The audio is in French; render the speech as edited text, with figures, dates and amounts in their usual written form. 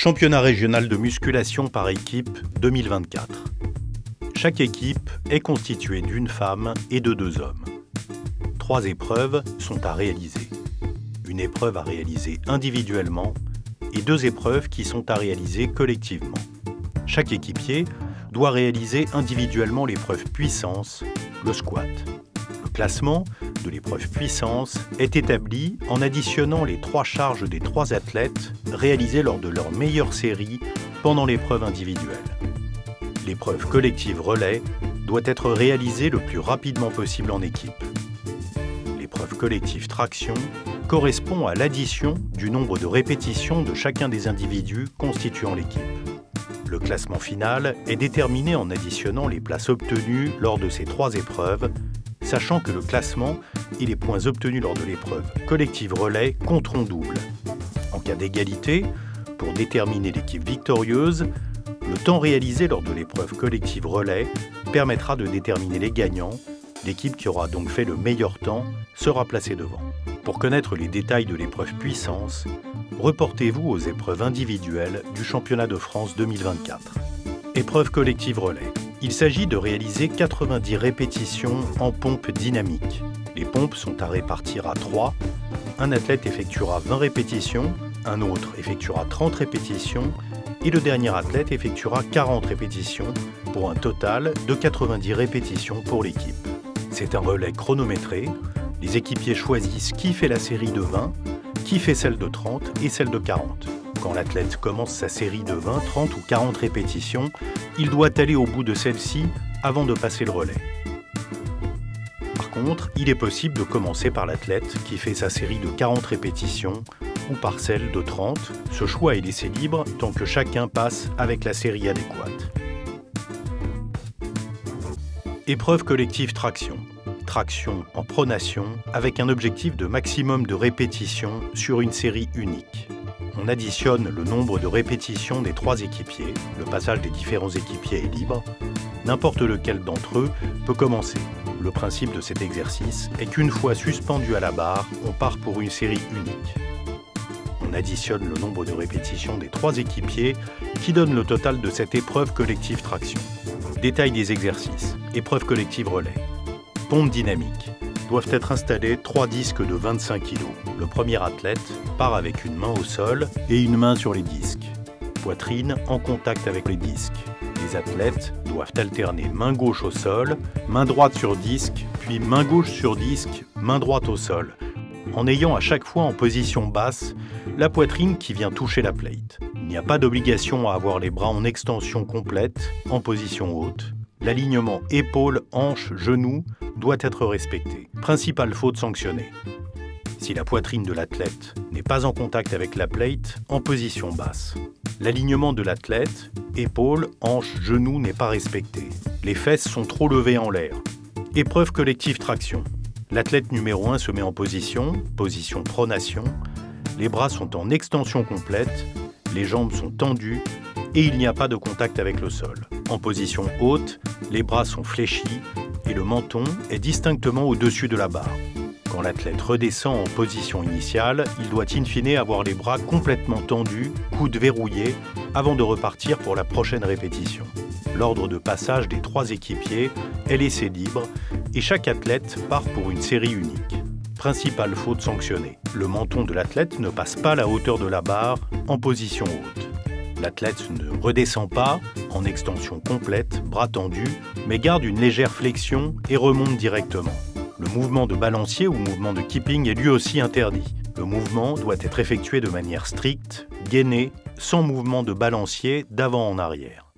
Championnat régional de musculation par équipe 2024. Chaque équipe est constituée d'une femme et de 2 hommes. 3 épreuves sont à réaliser. Une épreuve à réaliser individuellement et 2 épreuves qui sont à réaliser collectivement. Chaque équipier doit réaliser individuellement l'épreuve puissance, le squat. Le classement de l'épreuve puissance est établi en additionnant les 3 charges des 3 athlètes réalisées lors de leur meilleure série pendant l'épreuve individuelle. L'épreuve collective relais doit être réalisée le plus rapidement possible en équipe. L'épreuve collective traction correspond à l'addition du nombre de répétitions de chacun des individus constituant l'équipe. Le classement final est déterminé en additionnant les places obtenues lors de ces 3 épreuves, sachant que le classement et les points obtenus lors de l'épreuve collective relais compteront double. En cas d'égalité, pour déterminer l'équipe victorieuse, le temps réalisé lors de l'épreuve collective relais permettra de déterminer les gagnants. L'équipe qui aura donc fait le meilleur temps sera placée devant. Pour connaître les détails de l'épreuve puissance, reportez-vous aux épreuves individuelles du Championnat de France 2024. Épreuve collective relais. Il s'agit de réaliser 90 répétitions en pompe dynamique. Les pompes sont à répartir à 3. Un athlète effectuera 20 répétitions, un autre effectuera 30 répétitions et le dernier athlète effectuera 40 répétitions pour un total de 90 répétitions pour l'équipe. C'est un relais chronométré. Les équipiers choisissent qui fait la série de 20, qui fait celle de 30 et celle de 40. Quand l'athlète commence sa série de 20, 30 ou 40 répétitions, il doit aller au bout de celle-ci avant de passer le relais. Par contre, il est possible de commencer par l'athlète qui fait sa série de 40 répétitions ou par celle de 30. Ce choix est laissé libre tant que chacun passe avec la série adéquate. Épreuve collective traction. Traction en pronation avec un objectif de maximum de répétitions sur une série unique. On additionne le nombre de répétitions des 3 équipiers. Le passage des différents équipiers est libre. N'importe lequel d'entre eux peut commencer. Le principe de cet exercice est qu'une fois suspendu à la barre, on part pour une série unique. On additionne le nombre de répétitions des 3 équipiers qui donne le total de cette épreuve collective traction. Détail des exercices. Épreuve collective relais. Pompe dynamique. Doivent être installés 3 disques de 25 kg. Le premier athlète part avec une main au sol et une main sur les disques. Poitrine en contact avec les disques. Les athlètes doivent alterner main gauche au sol, main droite sur disque, puis main gauche sur disque, main droite au sol, en ayant à chaque fois en position basse la poitrine qui vient toucher la plate. Il n'y a pas d'obligation à avoir les bras en extension complète, en position haute. L'alignement épaules, hanches, genoux doit être respecté. Principale faute sanctionnée. Si la poitrine de l'athlète n'est pas en contact avec la plate, en position basse. L'alignement de l'athlète, épaules, hanches, genoux n'est pas respecté. Les fesses sont trop levées en l'air. Épreuve collective traction. L'athlète numéro 1 se met en position pronation. Les bras sont en extension complète, les jambes sont tendues et il n'y a pas de contact avec le sol. En position haute, les bras sont fléchis et le menton est distinctement au-dessus de la barre. Quand l'athlète redescend en position initiale, il doit in fine avoir les bras complètement tendus, coudes verrouillés, avant de repartir pour la prochaine répétition. L'ordre de passage des 3 équipiers est laissé libre et chaque athlète part pour une série unique. Principale faute sanctionnée. Le menton de l'athlète ne passe pas la hauteur de la barre en position haute. L'athlète ne redescend pas en extension complète, bras tendus, mais garde une légère flexion et remonte directement. Le mouvement de balancier ou mouvement de keeping est lui aussi interdit. Le mouvement doit être effectué de manière stricte, gainée, sans mouvement de balancier d'avant en arrière.